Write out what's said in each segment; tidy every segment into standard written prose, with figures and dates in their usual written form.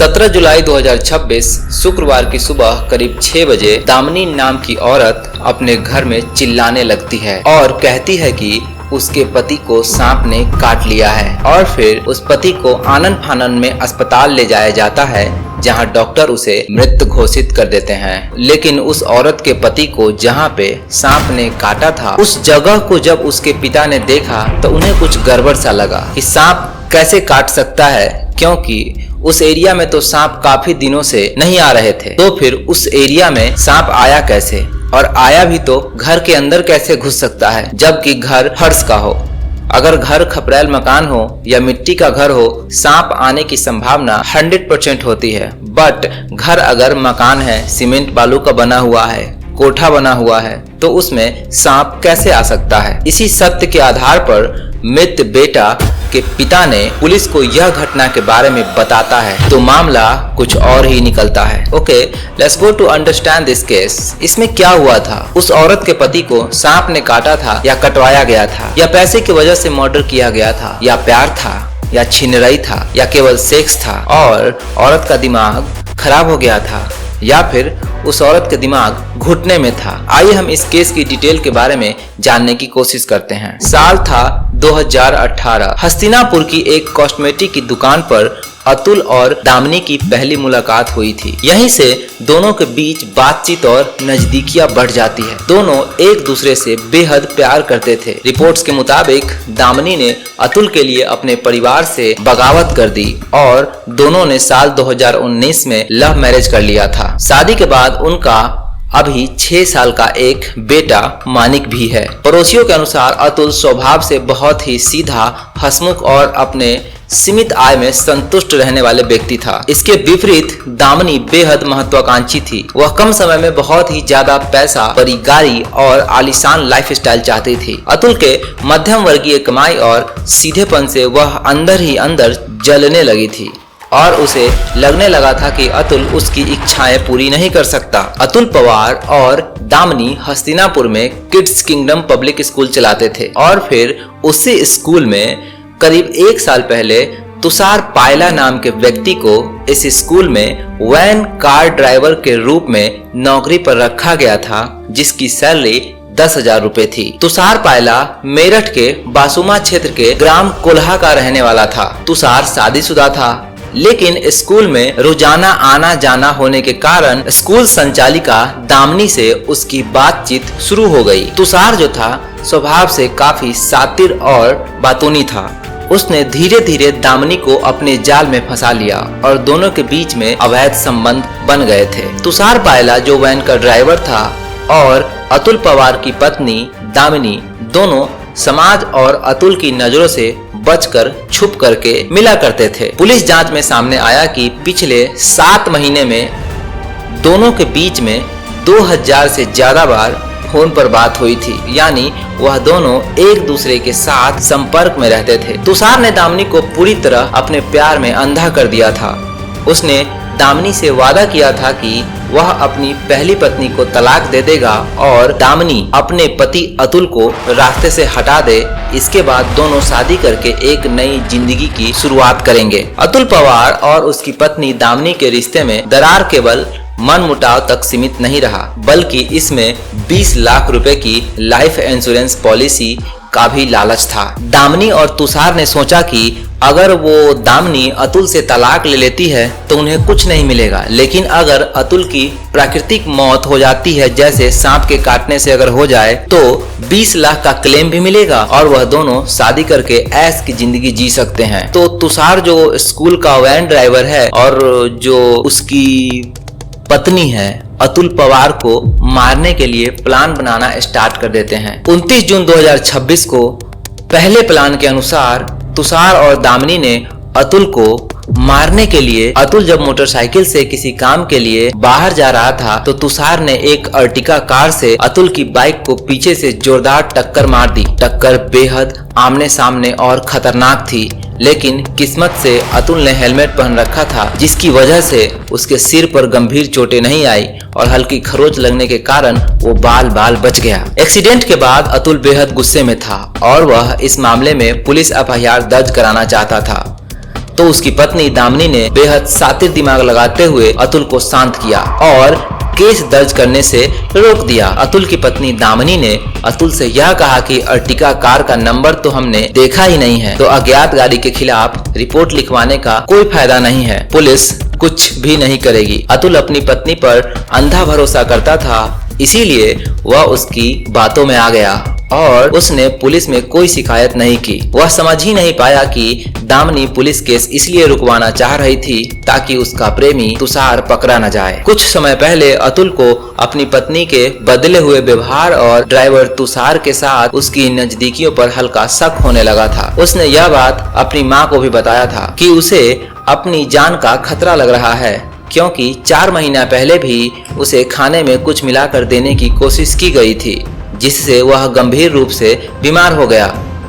17 जुलाई 2026 शुक्रवार की सुबह करीब 6 बजे दामिनी नाम की औरत अपने घर में चिल्लाने लगती है और कहती है कि उसके पति को सांप ने काट लिया है और फिर उस पति को आनन फानन में अस्पताल ले जाया जाता है, जहां डॉक्टर उसे मृत घोषित कर देते हैं। लेकिन उस औरत के पति को जहां पे सांप ने काटा था, उस जगह को जब उसके पिता ने देखा तो उन्हें कुछ गड़बड़ सा लगा कि सांप कैसे काट सकता है, क्योंकि उस एरिया में तो सांप काफी दिनों से नहीं आ रहे थे। तो फिर उस एरिया में सांप आया कैसे, और आया भी तो घर के अंदर कैसे घुस सकता है, जबकि घर फर्श का हो। अगर घर खपरैल मकान हो या मिट्टी का घर हो, सांप आने की संभावना 100% होती है। बट घर अगर मकान है, सीमेंट बालू का बना हुआ है, कोठा बना हुआ है, तो उसमें सांप कैसे आ सकता है। इसी सत्य के आधार पर मृत बेटा के पिता ने पुलिस को यह घटना के बारे में बताता है, तो मामला कुछ और ही निकलता है। Okay, let's go to understand this case. इसमें क्या हुआ था? उस औरत के पति को सांप ने काटा था या कटवाया गया था, या पैसे की वजह से मर्डर किया गया था, या प्यार था, या छिनरई था, या केवल सेक्स था और औरत का दिमाग खराब हो गया था, या फिर उस औरत के दिमाग घुटने में था। आइए हम इस केस की डिटेल के बारे में जानने की कोशिश करते हैं। साल था 2018। हस्तिनापुर की एक कॉस्मेटिक की दुकान पर अतुल और दामिनी की पहली मुलाकात हुई थी। यहीं से दोनों के बीच बातचीत और नजदीकियां बढ़ जाती है। दोनों एक दूसरे से बेहद प्यार करते थे। रिपोर्ट्स के मुताबिक दामिनी ने अतुल के लिए अपने परिवार से बगावत कर दी और दोनों ने साल 2019 में लव मैरिज कर लिया था। शादी के बाद उनका अभी 6 साल का एक बेटा मानिक भी है। पड़ोसियों के अनुसार अतुल स्वभाव से बहुत ही सीधा, हंसमुख और अपने सीमित आय में संतुष्ट रहने वाले व्यक्ति था। इसके विपरीत दामिनी बेहद महत्वाकांक्षी थी। वह कम समय में बहुत ही ज्यादा पैसा, बड़ी गाड़ी और आलीशान लाइफस्टाइल चाहती थी। अतुल के मध्यम वर्गीय कमाई और सीधेपन से वह अंदर ही अंदर जलने लगी थी और उसे लगने लगा था कि अतुल उसकी इच्छाएं पूरी नहीं कर सकता। अतुल पवार और दामिनी हस्तिनापुर में किड्स किंगडम पब्लिक स्कूल चलाते थे और फिर उसी स्कूल में करीब 1 साल पहले तुषार पायला नाम के व्यक्ति को इस स्कूल में वैन कार ड्राइवर के रूप में नौकरी पर रखा गया था, जिसकी सैलरी 10,000 रुपए थी। तुषार पायला मेरठ के बासुमा क्षेत्र के ग्राम कोल्हा का रहने वाला था। तुषार शादीशुदा था, लेकिन स्कूल में रोजाना आना जाना होने के कारण स्कूल संचालिका दामिनी से उसकी बातचीत शुरू हो गई। तुषार जो था स्वभाव से काफी शातिर और बातूनी था। उसने धीरे धीरे दामिनी को अपने जाल में फंसा लिया और दोनों के बीच में अवैध संबंध बन गए थे। तुषार पायला जो वैन का ड्राइवर था और अतुल पवार की पत्नी दामिनी दोनों समाज और अतुल की नजरों से बचकर छुप करके मिला करते थे। पुलिस जांच में सामने आया कि पिछले 7 महीने में दोनों के बीच में 2000 से ज्यादा बार फोन पर बात हुई थी, यानी वह दोनों एक दूसरे के साथ संपर्क में रहते थे। तुषार ने दामिनी को पूरी तरह अपने प्यार में अंधा कर दिया था। उसने दामिनी से वादा किया था कि वह अपनी पहली पत्नी को तलाक दे देगा और दामिनी अपने पति अतुल को रास्ते से हटा दे। इसके बाद दोनों शादी करके एक नई जिंदगी की शुरुआत करेंगे। अतुल पवार और उसकी पत्नी दामिनी के रिश्ते में दरार केवल मनमुटाव तक सीमित नहीं रहा, बल्कि इसमें 20 लाख रुपए की लाइफ इंश्योरेंस पॉलिसी का भी लालच था। दामिनी और तुषार ने सोचा कि अगर वो दामिनी अतुल से तलाक ले लेती है तो उन्हें कुछ नहीं मिलेगा, लेकिन अगर अतुल की प्राकृतिक मौत हो जाती है, जैसे सांप के काटने से अगर हो जाए, तो 20 लाख का क्लेम भी मिलेगा और वह दोनों शादी करके ऐश की जिंदगी जी सकते हैं। तो तुषार जो स्कूल का वैन ड्राइवर है और जो उसकी पत्नी है अतुल पवार को मारने के लिए प्लान बनाना स्टार्ट कर देते हैं। 29 जून 2026 को पहले प्लान के अनुसार तुषार और दामिनी ने अतुल को मारने के लिए, अतुल जब मोटरसाइकिल से किसी काम के लिए बाहर जा रहा था तो तुषार ने एक अर्टिका कार से अतुल की बाइक को पीछे से जोरदार टक्कर मार दी। टक्कर बेहद आमने सामने और खतरनाक थी, लेकिन किस्मत से अतुल ने हेलमेट पहन रखा था, जिसकी वजह से उसके सिर पर गंभीर चोटें नहीं आई और हल्की खरोंच लगने के कारण वो बाल बच गया। एक्सीडेंट के बाद अतुल बेहद गुस्से में था और वह इस मामले में पुलिस एफआईआर दर्ज कराना चाहता था। तो उसकी पत्नी दामिनी ने बेहद शातिर दिमाग लगाते हुए अतुल को शांत किया और केस दर्ज करने से रोक दिया। अतुल की पत्नी दामिनी ने अतुल से यह कहा कि अर्टिगा कार का नंबर तो हमने देखा ही नहीं है, तो अज्ञात गाड़ी के खिलाफ रिपोर्ट लिखवाने का कोई फायदा नहीं है, पुलिस कुछ भी नहीं करेगी। अतुल अपनी पत्नी पर अंधा भरोसा करता था, इसीलिए वह उसकी बातों में आ गया और उसने पुलिस में कोई शिकायत नहीं की। वह समझ ही नहीं पाया कि दामिनी पुलिस केस इसलिए रुकवाना चाह रही थी ताकि उसका प्रेमी तुषार पकड़ा न जाए। कुछ समय पहले अतुल को अपनी पत्नी के बदले हुए व्यवहार और ड्राइवर तुषार के साथ उसकी नजदीकियों पर हल्का शक होने लगा था। उसने यह बात अपनी माँ को भी बताया था कि उसे अपनी जान का खतरा लग रहा है, क्योंकि 4 महीना पहले भी उसे खाने में कुछ मिलाकर देने की कोशिश की गई थी, जिससे वह गंभीर रूप से बीमार हो गया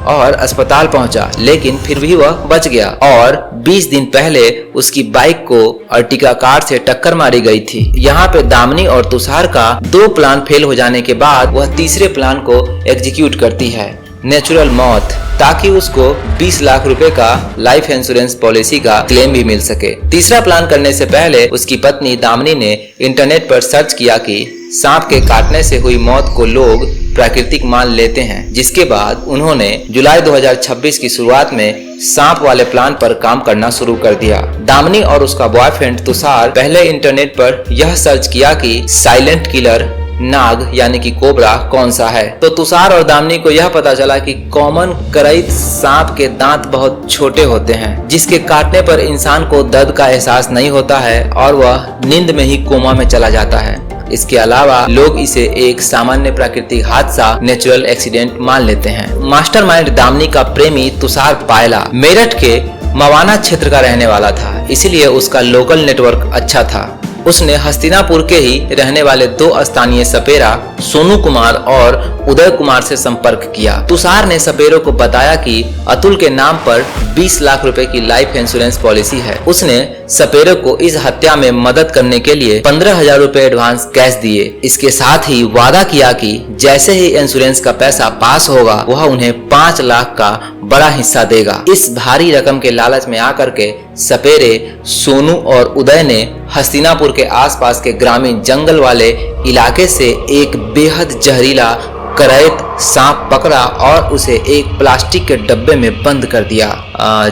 और अस्पताल पहुंचा, लेकिन फिर भी वह बच गया। और 20 दिन पहले उसकी बाइक को अर्टिगा कार से टक्कर मारी गई थी। यहाँ पे दामिनी और तुषार का 2 प्लान फेल हो जाने के बाद वह तीसरे प्लान को एग्जीक्यूट करती है, नेचुरल मौत, ताकि उसको 20 लाख रुपए का लाइफ इंश्योरेंस पॉलिसी का क्लेम भी मिल सके। तीसरा प्लान करने से पहले उसकी पत्नी दामिनी ने इंटरनेट पर सर्च किया कि सांप के काटने से हुई मौत को लोग प्राकृतिक मान लेते हैं, जिसके बाद उन्होंने जुलाई 2026 की शुरुआत में सांप वाले प्लान पर काम करना शुरू कर दिया। दामिनी और उसका बॉयफ्रेंड तुषार पहले इंटरनेट पर यह सर्च किया कि साइलेंट किलर नाग यानी कि कोबरा कौन सा है, तो तुषार और दामिनी को यह पता चला कि कॉमन करईत सांप के दांत बहुत छोटे होते हैं, जिसके काटने पर इंसान को दर्द का एहसास नहीं होता है और वह नींद में ही कोमा में चला जाता है। इसके अलावा लोग इसे एक सामान्य प्राकृतिक हादसा, नेचुरल एक्सीडेंट मान लेते हैं। मास्टरमाइंड दामिनी का प्रेमी तुषार पायला मेरठ के मवाना क्षेत्र का रहने वाला था, इसलिए उसका लोकल नेटवर्क अच्छा था। उसने हस्तिनापुर के ही रहने वाले 2 स्थानीय सपेरा सोनू कुमार और उदय कुमार से संपर्क किया। तुषार ने सपेरों को बताया कि अतुल के नाम पर 20 लाख रुपए की लाइफ इंश्योरेंस पॉलिसी है। उसने सपेरों को इस हत्या में मदद करने के लिए 15,000 रुपए एडवांस कैश दिए। इसके साथ ही वादा किया कि जैसे ही इंश्योरेंस का पैसा पास होगा वह उन्हें 5 लाख का बड़ा हिस्सा देगा। इस भारी रकम के लालच में आकर के सपेरे सोनू और उदय ने हस्तिनापुर के आसपास के ग्रामीण जंगल वाले इलाके से एक बेहद जहरीला करैत सांप पकड़ा और उसे एक प्लास्टिक के डब्बे में बंद कर दिया।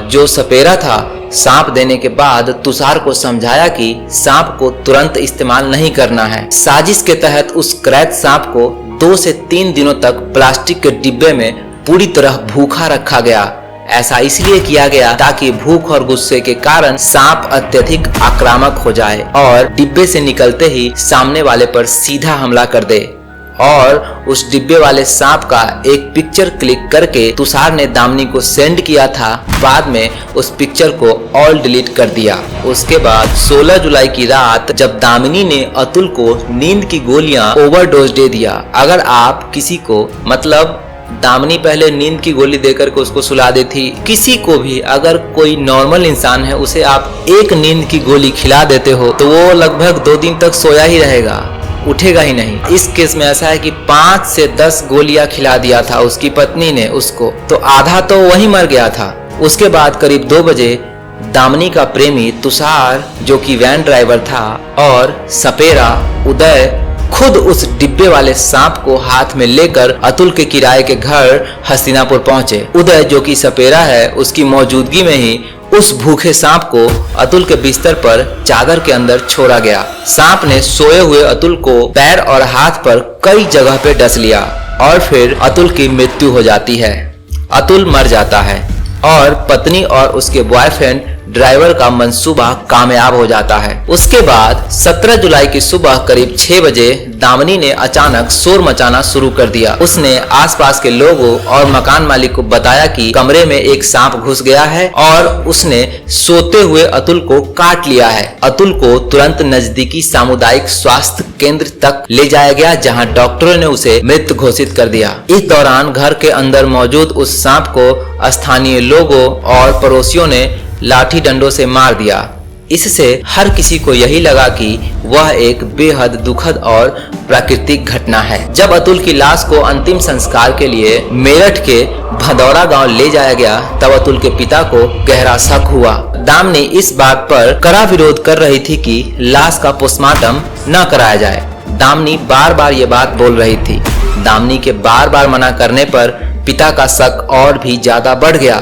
जो सपेरा था सांप देने के बाद तुषार को समझाया कि सांप को तुरंत इस्तेमाल नहीं करना है। साजिश के तहत उस करैत सांप को 2 से 3 दिनों तक प्लास्टिक के डिब्बे में पूरी तरह भूखा रखा गया। ऐसा इसलिए किया गया ताकि भूख और गुस्से के कारण सांप अत्यधिक आक्रामक हो जाए और डिब्बे से निकलते ही सामने वाले पर सीधा हमला कर दे। और उस डिब्बे वाले सांप का एक पिक्चर क्लिक करके तुषार ने दामिनी को सेंड किया था। बाद में उस पिक्चर को ऑल डिलीट कर दिया। उसके बाद 16 जुलाई की रात जब दामिनी ने अतुल को नींद की गोलियां ओवरडोज दे दिया। अगर आप किसी को मतलब दामिनी पहले नींद की गोली देकर के उसको सुला देती, किसी को भी अगर कोई नॉर्मल इंसान है उसे आप एक नींद की गोली खिला देते हो तो वो लगभग 2 दिन तक सोया ही रहेगा, उठेगा ही नहीं। इस केस में ऐसा है कि 5 से 10 गोलियां खिला दिया था उसकी पत्नी ने उसको, तो आधा तो वही मर गया था। उसके बाद करीब 2 बजे दामिनी का प्रेमी तुषार जो कि वैन ड्राइवर था और सपेरा उदय खुद उस डिब्बे वाले सांप को हाथ में लेकर अतुल के किराए के घर हस्तिनापुर पहुंचे। उदय जो कि सपेरा है उसकी मौजूदगी में ही उस भूखे सांप को अतुल के बिस्तर पर चादर के अंदर छोड़ा गया। सांप ने सोए हुए अतुल को पैर और हाथ पर कई जगह पे डस लिया और फिर अतुल की मृत्यु हो जाती है। अतुल मर जाता है और पत्नी और उसके बॉयफ्रेंड ड्राइवर का मंसूबा कामयाब हो जाता है। उसके बाद 17 जुलाई की सुबह करीब 6 बजे दामिनी ने अचानक शोर मचाना शुरू कर दिया। उसने आसपास के लोगों और मकान मालिक को बताया कि कमरे में एक सांप घुस गया है और उसने सोते हुए अतुल को काट लिया है। अतुल को तुरंत नजदीकी सामुदायिक स्वास्थ्य केंद्र तक ले जाया गया, जहां डॉक्टरों ने उसे मृत घोषित कर दिया। इस दौरान घर के अंदर मौजूद उस सांप को स्थानीय लोगों और पड़ोसियों ने लाठी डंडों से मार दिया। इससे हर किसी को यही लगा कि वह एक बेहद दुखद और प्राकृतिक घटना है। जब अतुल की लाश को अंतिम संस्कार के लिए मेरठ के भदौरा गांव ले जाया गया, तब अतुल के पिता को गहरा शक हुआ। दामिनी इस बात पर कड़ा विरोध कर रही थी कि लाश का पोस्टमार्टम न कराया जाए। दामिनी बार बार ये बात बोल रही थी। दामिनी के बार बार मना करने पर पिता का शक और भी ज्यादा बढ़ गया।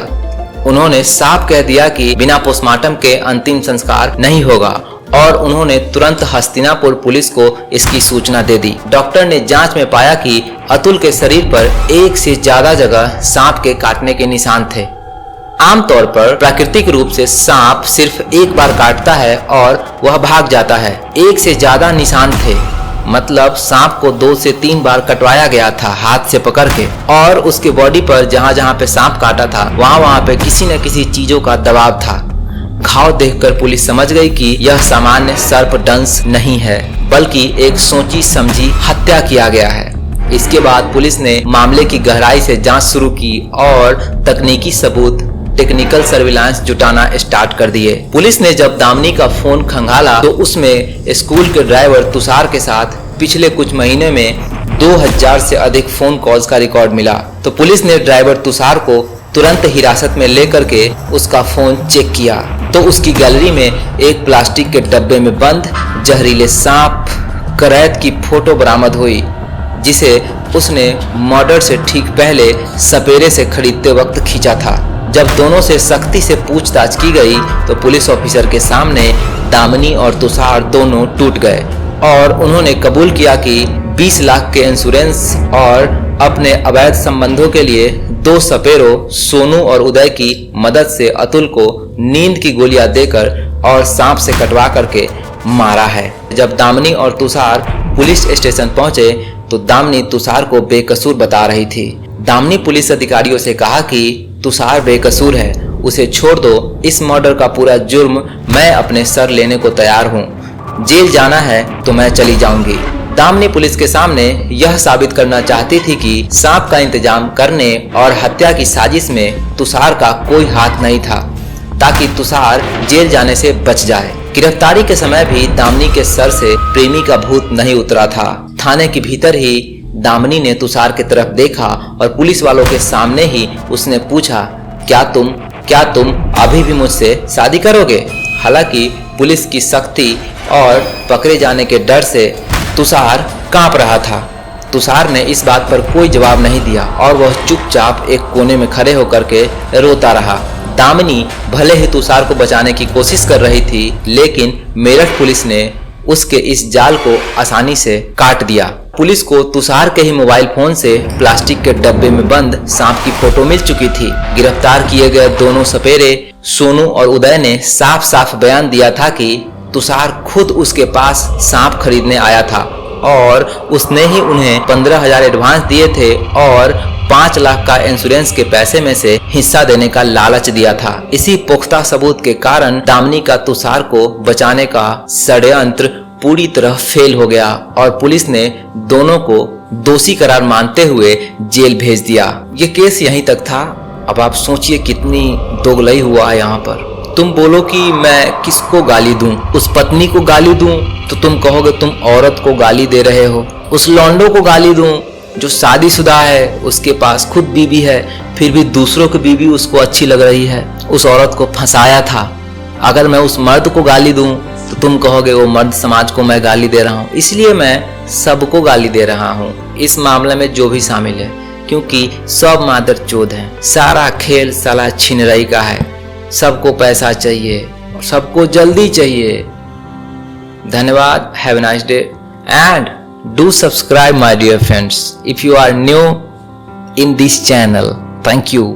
उन्होंने साफ कह दिया कि बिना पोस्टमार्टम के अंतिम संस्कार नहीं होगा और उन्होंने तुरंत हस्तिनापुर पुलिस को इसकी सूचना दे दी। डॉक्टर ने जांच में पाया कि अतुल के शरीर पर 1 से ज्यादा जगह सांप के काटने के निशान थे। आमतौर पर प्राकृतिक रूप से सांप सिर्फ एक बार काटता है और वह भाग जाता है। 1 से ज्यादा निशान थे, मतलब सांप को 2 से 3 बार कटवाया गया था हाथ से पकड़ के, और उसके बॉडी पर जहाँ जहाँ पे सांप काटा था वहाँ पे किसी न किसी चीजों का दबाव था। घाव देखकर पुलिस समझ गई कि यह सामान्य सर्पदंश नहीं है, बल्कि एक सोची समझी हत्या किया गया है। इसके बाद पुलिस ने मामले की गहराई से जांच शुरू की और तकनीकी सबूत, टेक्निकल सर्विलांस जुटाना स्टार्ट कर दिए। पुलिस ने जब दामिनी का फोन खंगाला तो उसमें स्कूल के ड्राइवर तुषार के साथ पिछले कुछ महीने में 2000 से अधिक फोन कॉल्स का रिकॉर्ड मिला। तो पुलिस ने ड्राइवर तुषार को तुरंत हिरासत में लेकर के उसका फोन चेक किया तो उसकी गैलरी में एक प्लास्टिक के डब्बे में बंद जहरीले सांप करैत की फोटो बरामद हुई, जिसे उसने मर्डर से ठीक पहले सपेरे से खरीदते वक्त खींचा था। जब दोनों से सख्ती से पूछताछ की गई तो पुलिस ऑफिसर के सामने दामिनी और तुषार दोनों टूट गए और उन्होंने कबूल किया कि 20 लाख के इंश्योरेंस और अपने अवैध संबंधों के लिए 2 सपेरों सोनू और उदय की मदद से अतुल को नींद की गोलियां देकर और सांप से कटवा करके मारा है। जब दामिनी और तुषार पुलिस स्टेशन पहुंचे तो दामिनी तुषार को बेकसूर बता रही थी। दामिनी पुलिस अधिकारियों से कहा कि तुषार बेकसूर है, उसे छोड़ दो, इस मर्डर का पूरा जुर्म मैं अपने सर लेने को तैयार हूँ, जेल जाना है तो मैं चली जाऊंगी। दामिनी पुलिस के सामने यह साबित करना चाहती थी कि सांप का इंतजाम करने और हत्या की साजिश में तुषार का कोई हाथ नहीं था, ताकि तुषार जेल जाने से बच जाए। गिरफ्तारी के समय भी दामिनी के सर से प्रेमी का भूत नहीं उतरा था। थाने के भीतर ही दामिनी ने तुषार की तरफ देखा और पुलिस वालों के सामने ही उसने पूछा, क्या तुम अभी भी मुझसे शादी करोगे? हालांकि पुलिस की सख्ती और पकड़े जाने के डर से तुषार कांप रहा था। तुषार ने इस बात पर कोई जवाब नहीं दिया और वह चुपचाप एक कोने में खड़े होकर के रोता रहा। दामिनी भले ही तुषार को बचाने की कोशिश कर रही थी, लेकिन मेरठ पुलिस ने उसके इस जाल को आसानी से काट दिया। पुलिस को तुषार के ही मोबाइल फोन से प्लास्टिक के डब्बे में बंद सांप की फोटो मिल चुकी थी। गिरफ्तार किए गए दोनों सपेरे सोनू और उदय ने साफ साफ बयान दिया था कि तुषार खुद उसके पास सांप खरीदने आया था और उसने ही उन्हें 15,000 एडवांस दिए थे और 5 लाख का इंश्योरेंस के पैसे में से हिस्सा देने का लालच दिया था। इसी पुख्ता सबूत के कारण दामिनी का तुषार को बचाने का षड्यंत्र पूरी तरह फेल हो गया और पुलिस ने दोनों को दोषी करार मानते हुए जेल भेज दिया। ये केस यहीं तक था। अब आप सोचिए कितनी दोगलई हुआ है यहाँ पर। तुम बोलो कि मैं किसको गाली दूं? उस पत्नी को गाली दूं तो तुम कहोगे तुम औरत को गाली दे रहे हो। उस लौंडो को गाली दूं जो शादीशुदा है, उसके पास खुद बीवी है, फिर भी दूसरों की बीवी उसको अच्छी लग रही है, उस औरत को फंसाया था। अगर मैं उस मर्द को गाली दूं तो तुम कहोगे वो मर्द समाज को मैं गाली दे रहा हूँ। इसलिए मैं सबको गाली दे रहा हूँ, इस मामले में जो भी शामिल है, क्योंकि सब मादर चोद हैं। सारा खेल साला छिनरई का है। सबको पैसा चाहिए, सबको जल्दी चाहिए। धन्यवाद। Have a nice day and do subscribe my dear friends if you are new in this channel. Thank you.